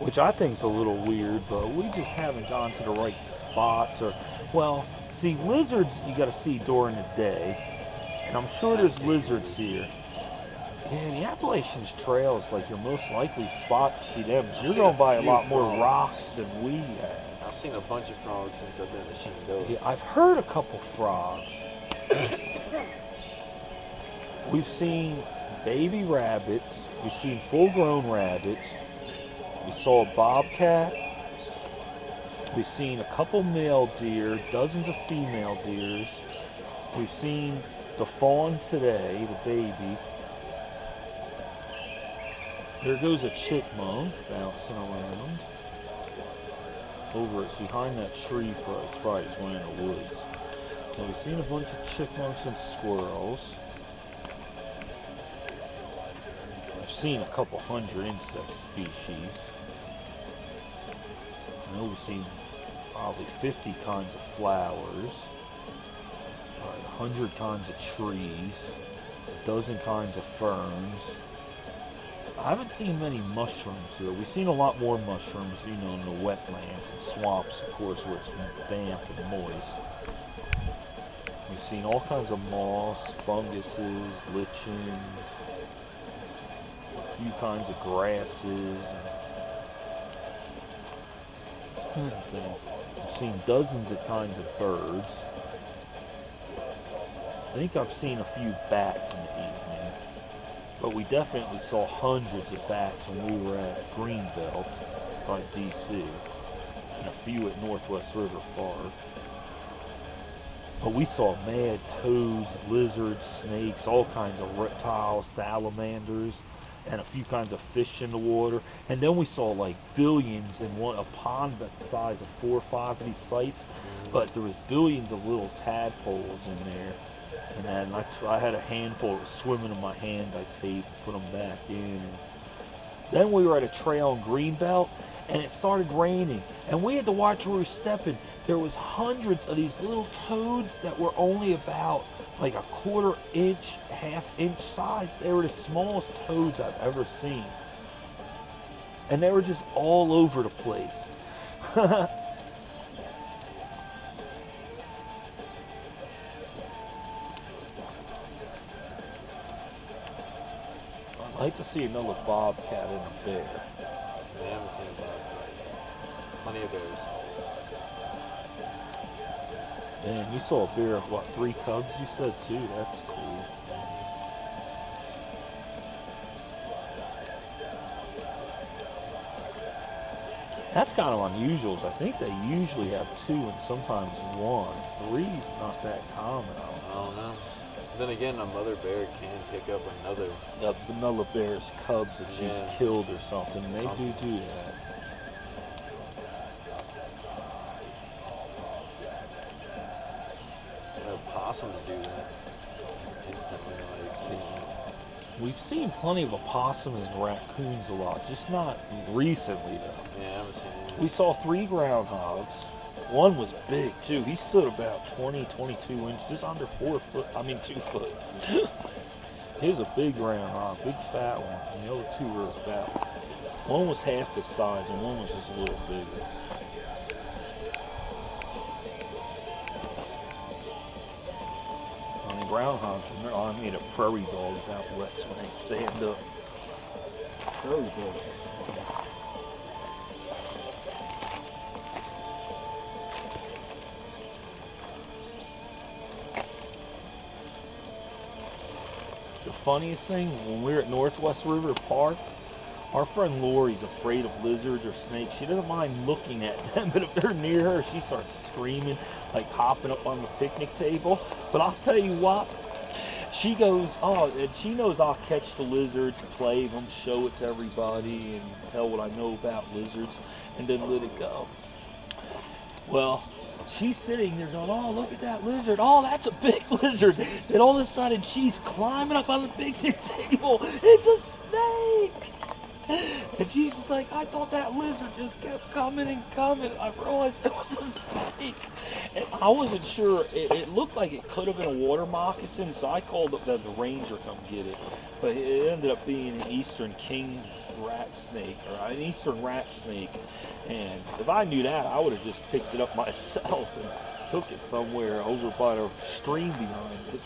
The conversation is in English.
which I think is a little weird, but we just haven't gone to the right spots. Or, well, see, lizards you got to see during the day, and I'm sure there's lizards here. Yeah, the Appalachians Trail is like your most likely spot to see them. You're going by a lot more rocks than we have. I've seen a bunch of frogs since I've been to Shenandoah. Yeah, I've heard a couple frogs. We've seen baby rabbits. We've seen full-grown rabbits. We saw a bobcat. We've seen a couple male deer, dozens of female deers. We've seen the fawn today, the baby. There goes a chipmunk bouncing around. Over behind that tree, probably it's one in the woods. So we've seen a bunch of chipmunks and squirrels. I've seen a couple hundred insect species. I know we've seen probably 50 kinds of flowers, probably 100 kinds of trees, a dozen kinds of ferns. I haven't seen many mushrooms here. We've seen a lot more mushrooms, you know, in the wetlands and swamps, of course, where it's damp and moist. We've seen all kinds of moss, funguses, lichens, a few kinds of grasses. I've seen dozens of kinds of birds. I think I've seen a few bats in the evening. But we definitely saw hundreds of bats when we were at Greenbelt by DC, and a few at Northwest River Park. But we saw mad toads, lizards, snakes, all kinds of reptiles, salamanders, and a few kinds of fish in the water. And then we saw like billions in a pond the size of 4 or 5 of these sites, but there was billions of little tadpoles in there. And then I had a handful that was swimming in my hand. I taped, put them back in. Then we were at a trail in Greenbelt, and it started raining. And we had to watch where we were stepping. There was hundreds of these little toads that were only about like a quarter-inch, half-inch size. They were the smallest toads I've ever seen. And they were just all over the place. I'd like to see another bobcat and a bear. I haven't seen a bobcat. Plenty of bears. And you saw a bear of what, 3 cubs you said too? That's cool. That's kind of unusual. I think they usually have 2 and sometimes 1. 3's not that common. I don't know. Then again, a mother bear can pick up another bear's cubs that she's killed or something. They do that. Opossums do that instantly. We've seen plenty of opossums and raccoons a lot, just not recently though. Yeah, I haven't seen any. We saw 3 groundhogs. One was big too. He stood about 20, 22 inches, just under 2 foot. He was a big groundhog, big fat one. And the other 2 were about, one was half the size and one was just a little bigger. I mean, groundhogs, I mean, prairie dogs out west when they stand up. Prairie dogs. The funniest thing, when we were at Northwest River Park, our friend Lori's afraid of lizards or snakes. She doesn't mind looking at them, but if they're near her, she starts screaming, like hopping up on the picnic table. But I'll tell you what, she goes, and she knows I'll catch the lizards, play them, show it to everybody, and tell what I know about lizards, and then let it go. Well, she's sitting there going, oh, look at that lizard. Oh, that's a big lizard. And all of a sudden, she's climbing up on the picnic table. It's a snake. And she's just like, I thought that lizard just kept coming and coming. I realized it was a snake. And I wasn't sure. It looked like it could have been a water moccasin, so I called up the ranger to come get it. But it ended up being an eastern king rat snake or an eastern rat snake. And if I knew that, I would have just picked it up myself and took it somewhere over by the stream behind it.